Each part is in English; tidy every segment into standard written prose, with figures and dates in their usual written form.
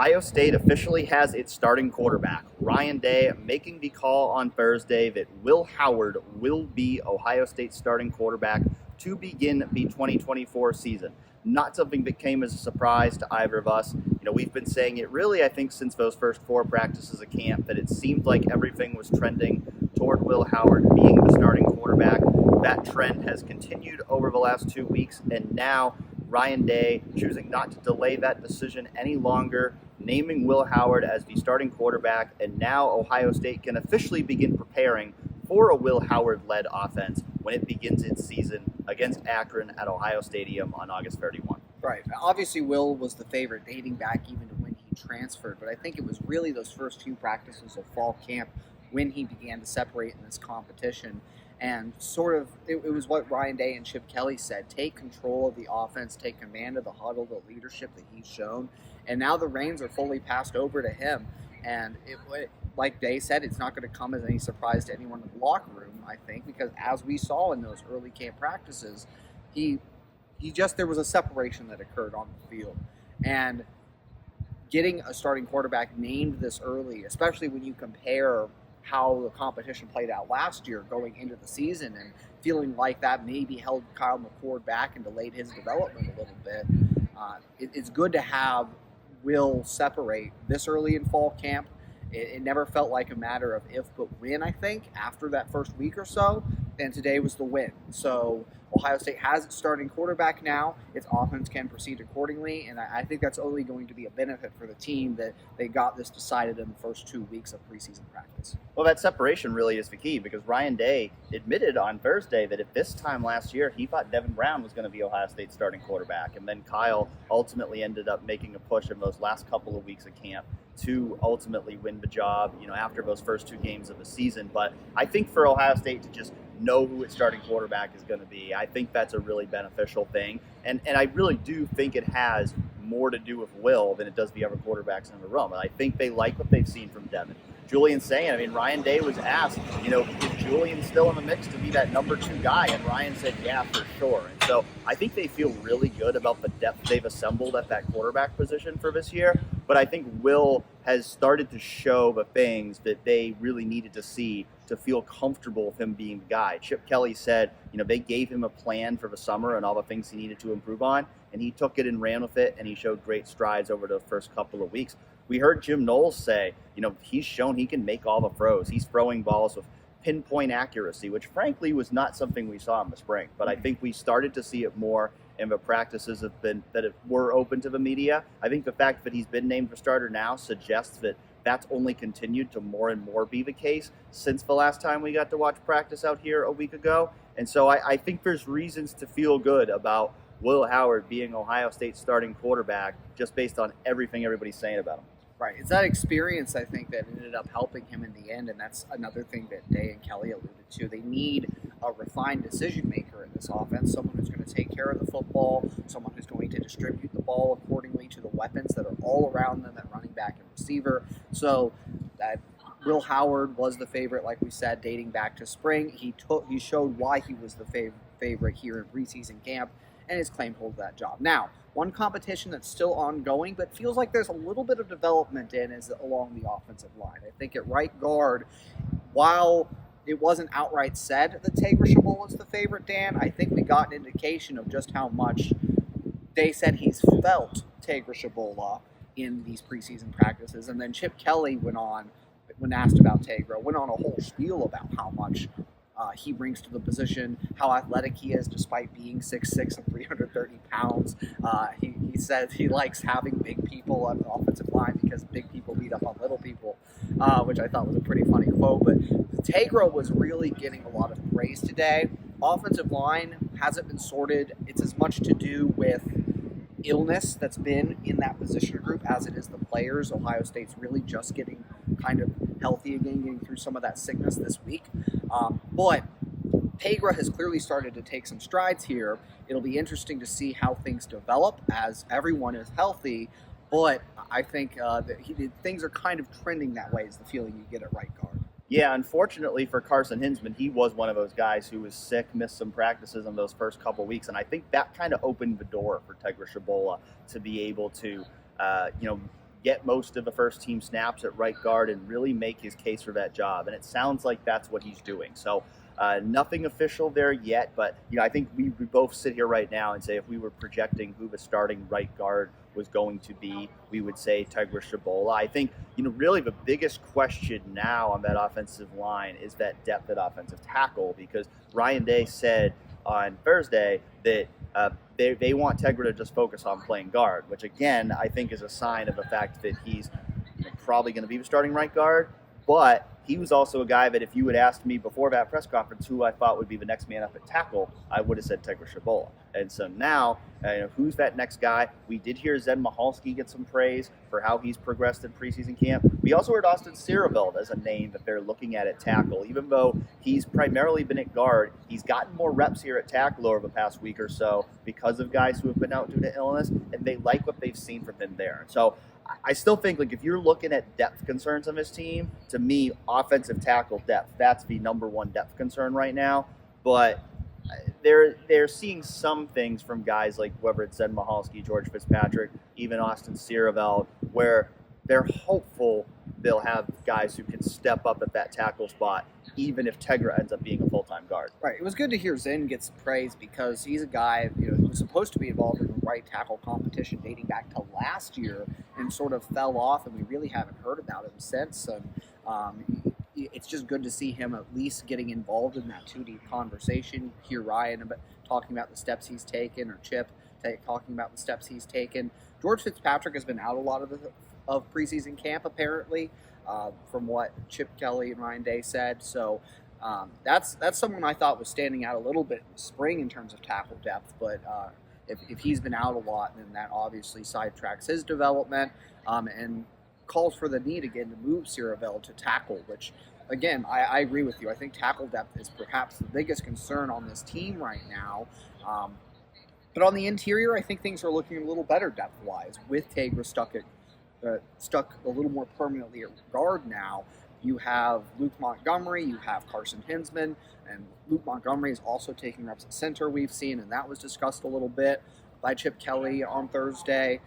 Ohio State officially has its starting quarterback. Ryan Day making the call on Thursday that Will Howard will be Ohio State's starting quarterback to begin the 2024 season. Not something that came as a surprise to either of us. We've been saying it really, I think, since those first 4 practices of camp, that it seemed like everything was trending toward Will Howard being the starting quarterback. That trend has continued over the last 2 weeks, and now Ryan Day choosing not to delay that decision any longer, naming Will Howard as the starting quarterback, and now Ohio State can officially begin preparing for a Will Howard-led offense when it begins its season against Akron at Ohio Stadium on August 31. Right. Obviously, Will was the favorite dating back even to when he transferred, but I think it was really those first 2 practices of fall camp when he began to separate in this competition. And sort of, it was what Ryan Day and Chip Kelly said: take control of the offense, take command of the huddle, the leadership that he's shown. And now the reins are fully passed over to him. And like Day said, it's not going to come as any surprise to anyone in the locker room, I think, because as we saw in those early camp practices, there was a separation that occurred on the field. And getting a starting quarterback named this early, especially when you compare how the competition played out last year going into the season, and feeling like that maybe held Kyle McCord back and delayed his development a little bit, it's good to have Will separate this early in fall camp. It never felt like a matter of if but when, I think, after that first week or so, and today was the win. So Ohio State has its starting quarterback now. Its offense can proceed accordingly, and I think that's only going to be a benefit for the team that they got this decided in the first 2 weeks of preseason practice. Well, that separation really is the key, because Ryan Day admitted on Thursday that at this time last year, he thought Devin Brown was going to be Ohio State's starting quarterback, and then Kyle ultimately ended up making a push in those last couple of weeks of camp to ultimately win the job, after those first 2 games of the season. But I think for Ohio State to just know who its starting quarterback is going to be, I think that's a really beneficial thing. And I really do think it has more to do with Will than it does the other quarterbacks in the room. And I think they like what they've seen from Devin. Julian's saying, Ryan Day was asked, is Julian still in the mix to be that number 2 guy? And Ryan said, yeah, for sure. And so I think they feel really good about the depth they've assembled at that quarterback position for this year. But I think Will has started to show the things that they really needed to see to feel comfortable with him being the guy. Chip Kelly said, they gave him a plan for the summer and all the things he needed to improve on, and he took it and ran with it, and he showed great strides over the first couple of weeks. We heard Jim Knowles say, he's shown he can make all the throws. He's throwing balls with pinpoint accuracy, which frankly was not something we saw in the spring. But I think we started to see it more in the practices that were open to the media. I think the fact that he's been named the starter now suggests that that's only continued to more and more be the case since the last time we got to watch practice out here a week ago. And so I think there's reasons to feel good about Will Howard being Ohio State's starting quarterback just based on everything everybody's saying about him. Right. It's that experience, I think, that ended up helping him in the end, and that's another thing that Day and Kelly alluded to. They need a refined decision maker in this offense, someone who's going to take care of the football, someone who's going to distribute the ball accordingly to the weapons that are all around them at running back and receiver. So that Will Howard was the favorite, like we said, dating back to spring. He showed why he was the favorite here in preseason camp, and his claim holds that job. Now, one competition that's still ongoing, but feels like there's a little bit of development in, is along the offensive line. I think at right guard, while it wasn't outright said that Tegra Tshabola is the favorite, Dan, I think we got an indication of just how much they said he's felt Tegra Tshabola in these preseason practices. And then Chip Kelly went on, when asked about Tegra, went on a whole spiel about how much he brings to the position, how athletic he is despite being 6'6" and 330 pounds. He says he likes having big people on the offensive line because big people beat up on little people, which I thought was a pretty funny quote. But Tegra was really getting a lot of praise today. Offensive line hasn't been sorted. It's as much to do with illness that's been in that position group as it is the players. Ohio State's really just getting kind of healthy again, getting through some of that sickness this week. But Tegra has clearly started to take some strides here. It'll be interesting to see how things develop as everyone is healthy, but I think that things are kind of trending that way, is the feeling you get at right guard. Yeah, unfortunately for Carson Hinsman, he was one of those guys who was sick, missed some practices in those first couple weeks, and I think that kind of opened the door for Tegra Tshabola to be able to, get most of the first team snaps at right guard and really make his case for that job. And it sounds like that's what he's doing. So nothing official there yet, but I think we both sit here right now and say if we were projecting who the starting right guard was going to be, we would say Tegra Tshabola. I think really the biggest question now on that offensive line is that depth at offensive tackle, because Ryan Day said on Thursday that they want Tegra to just focus on playing guard, which again I think is a sign of the fact that he's probably going to be the starting right guard. But he was also a guy that if you had asked me before that press conference who I thought would be the next man up at tackle, I would have said Tegra Tshabola. And so now, who's that next guy? We did hear Zen Michalski get some praise for how he's progressed in preseason camp. We also heard Austin Sierreveld as a name that they're looking at tackle. Even though he's primarily been at guard, he's gotten more reps here at tackle over the past week or so because of guys who have been out due to illness, and they like what they've seen from him there. So I still think, if you're looking at depth concerns on this team, to me, offensive tackle depth, that's the number one depth concern right now. But they're seeing some things from guys like whether it's Zen Michalski, George Fitzpatrick, even Austin Sierreveld, where they're hopeful they'll have guys who can step up at that tackle spot, even if Tegra ends up being a full-time guard. Right. It was good to hear Zen get some praise because he's a guy who was supposed to be involved in the right tackle competition dating back to last year and sort of fell off, and we really haven't heard about him since. And it's just good to see him at least getting involved in that 2D conversation. Hear Ryan talking about the steps he's taken, or Chip talking about the steps he's taken. George Fitzpatrick has been out a lot of preseason camp, apparently, from what Chip Kelly and Ryan Day said. So that's someone I thought was standing out a little bit in the spring in terms of tackle depth. But if he's been out a lot, then that obviously sidetracks his development and calls for the need again to move Sierreveld to tackle, which, again, I agree with you. I think tackle depth is perhaps the biggest concern on this team right now. But on the interior, I think things are looking a little better depth-wise, with Tegra stuck a little more permanently at guard now. You have Luke Montgomery, you have Carson Hinsman, and Luke Montgomery is also taking reps at center, we've seen, and that was discussed a little bit by Chip Kelly on Thursday.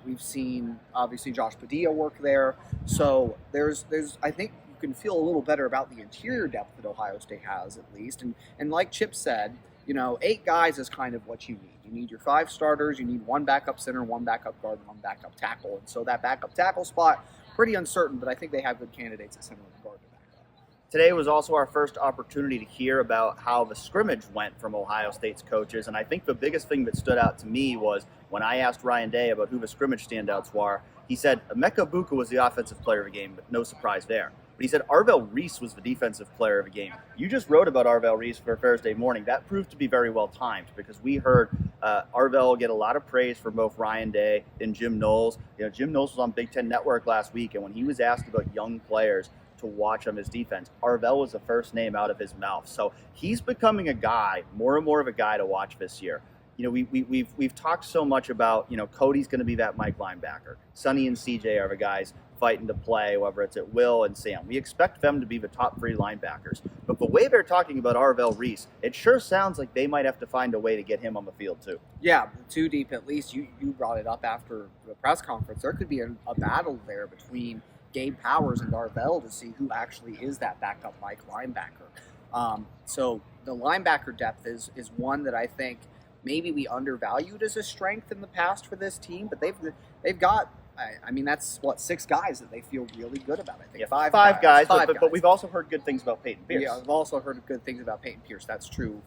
We've seen, obviously, Josh Padilla work there. So there's I think you can feel a little better about the interior depth that Ohio State has, at least. And like Chip said, 8 guys is kind of what you need. You need your 5 starters, you need 1 backup center, 1 backup guard, and 1 backup tackle. And so that backup tackle spot, pretty uncertain, but I think they have good candidates at center and guard to back up. Today was also our first opportunity to hear about how the scrimmage went from Ohio State's coaches, and I think the biggest thing that stood out to me was when I asked Ryan Day about who the scrimmage standouts were. He said Emeka Buka was the offensive player of the game, but no surprise there. But he said Arvell Reese was the defensive player of the game. You just wrote about Arvell Reese for Thursday morning. That proved to be very well timed, because we heard Arvell get a lot of praise from both Ryan Day and Jim Knowles. Jim Knowles was on Big Ten Network last week, and when he was asked about young players to watch on his defense, Arvell was the first name out of his mouth. So he's becoming a guy, more and more of a guy to watch this year. We've talked so much about, Cody's going to be that Mike linebacker. Sonny and CJ are the guys fighting to play, whether it's at Will and Sam. We expect them to be the top 3 linebackers. But the way they're talking about Arvell Reese, it sure sounds like they might have to find a way to get him on the field too. Yeah, 2 deep at least. You brought it up after the press conference. There could be a battle there between Gabe Powers and Arvell to see who actually is that backup Mike linebacker. So the linebacker depth is one that I think maybe we undervalued as a strength in the past for this team, but they've got, I mean, that's 6 guys that they feel really good about. I think yeah, 5 guys. Five But we've also heard good things about Peyton Pierce. Yeah, I've also heard good things about Peyton Pierce. That's true.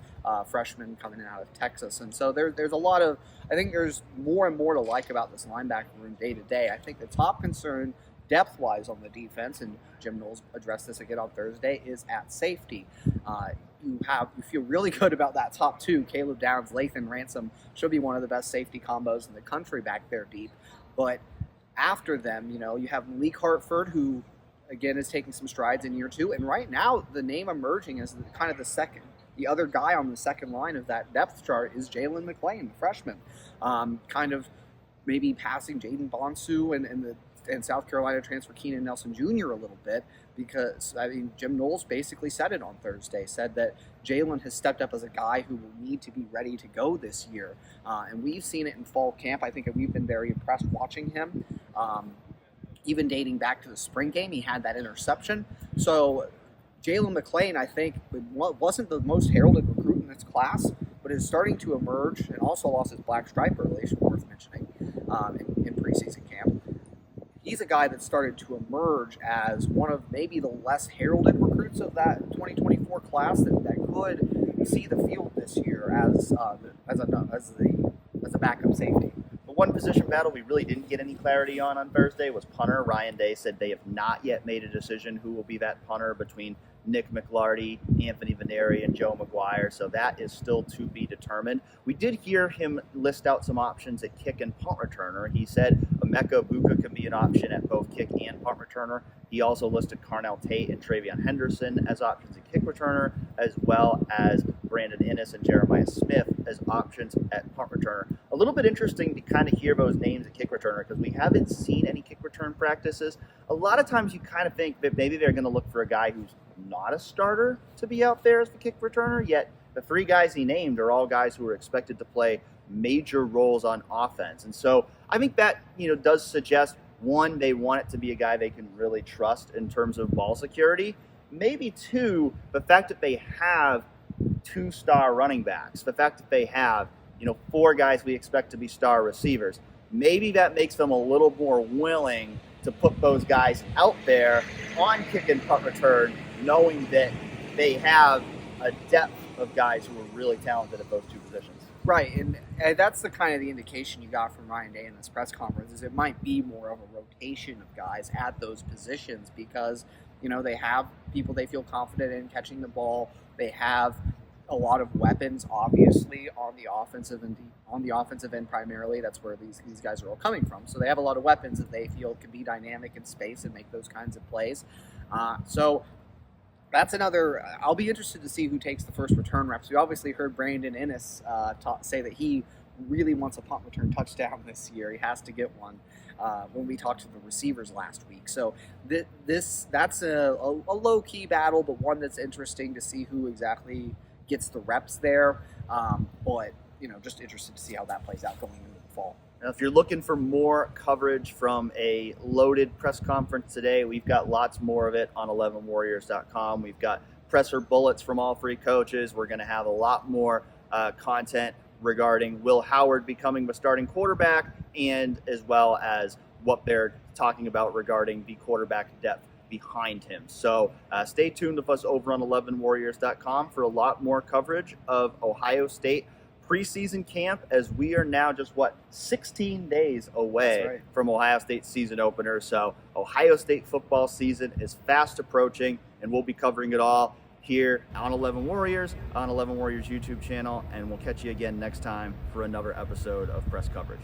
Freshman coming in out of Texas, and so there's a lot of, I think there's more and more to like about this linebacker room day to day. I think the top concern depth-wise on the defense, and Jim Knowles addressed this again on Thursday, is at safety. You feel really good about that top 2, Caleb Downs, Lathan Ransom, should be one of the best safety combos in the country back there deep. But after them, you have Malik Hartford, who, again, is taking some strides in year 2. And right now, the name emerging as kind of the other guy on the second line of that depth chart is Jalen McClain, the freshman. Kind of maybe passing Jaden Bonsu and South Carolina transfer Keenan Nelson Jr. a little bit, because, Jim Knowles basically said it on Thursday, said that Jalen has stepped up as a guy who will need to be ready to go this year. And we've seen it in fall camp. I think we've been very impressed watching him. even dating back to the spring game, he had that interception. So Jalen McClain, I think, wasn't the most heralded recruit in this class, but is starting to emerge, and also lost his black stripe early, so worth mentioning, in preseason camp. He's a guy that started to emerge as one of maybe the less heralded recruits of that 2024 class that could see the field this year as a backup safety. The one position battle we really didn't get any clarity on Thursday was punter. Ryan Day said they have not yet made a decision who will be that punter between Nick McLarty, Anthony Veneri, and Joe McGuire, so that is still to be determined. We did hear him list out some options at kick and punt returner. He said Emeka Buka can be an option at both kick and punt returner. He also listed Carnell Tate and Travion Henderson as options at kick returner, as well as Brandon Innes and Jeremiah Smith as options at punt returner. A little bit interesting to kind of hear those names at kick returner because we haven't seen any kick return practices. A lot of times you kind of think that maybe they're going to look for a guy who's not a starter to be out there as the kick returner, yet the three guys he named are all guys who are expected to play major roles on offense. And so I think that, does suggest, one, they want it to be a guy they can really trust in terms of ball security. Maybe two, the fact that they have 2-star running backs, the fact that they have, 4 guys we expect to be star receivers, maybe that makes them a little more willing to put those guys out there on kick and punt return, knowing that they have a depth of guys who are really talented at those two positions. Right, and that's the kind of the indication you got from Ryan Day in this press conference, is it might be more of a rotation of guys at those positions because, they have people they feel confident in catching the ball. They have a lot of weapons, obviously, on the offensive end primarily. That's where these guys are all coming from. So they have a lot of weapons that they feel can be dynamic in space and make those kinds of plays. So that's another. I'll be interested to see who takes the first return reps. We obviously heard Brandon Innes say that he really wants a punt return touchdown this year. He has to get one. When we talked to the receivers last week, so that's a low key battle, but one that's interesting to see who exactly gets the reps there. But just interested to see how that plays out going into the fall. Now, if you're looking for more coverage from a loaded press conference today, we've got lots more of it on 11warriors.com. We've got presser bullets from all 3 coaches. We're going to have a lot more content regarding Will Howard becoming the starting quarterback, and as well as what they're talking about regarding the quarterback depth behind him. So stay tuned with us over on 11warriors.com for a lot more coverage of Ohio State preseason camp, as we are now just 16 days away from Ohio State's season opener. So Ohio State football season is fast approaching, and we'll be covering it all here on 11 Warriors, on 11 Warriors YouTube channel, and we'll catch you again next time for another episode of Press Coverage.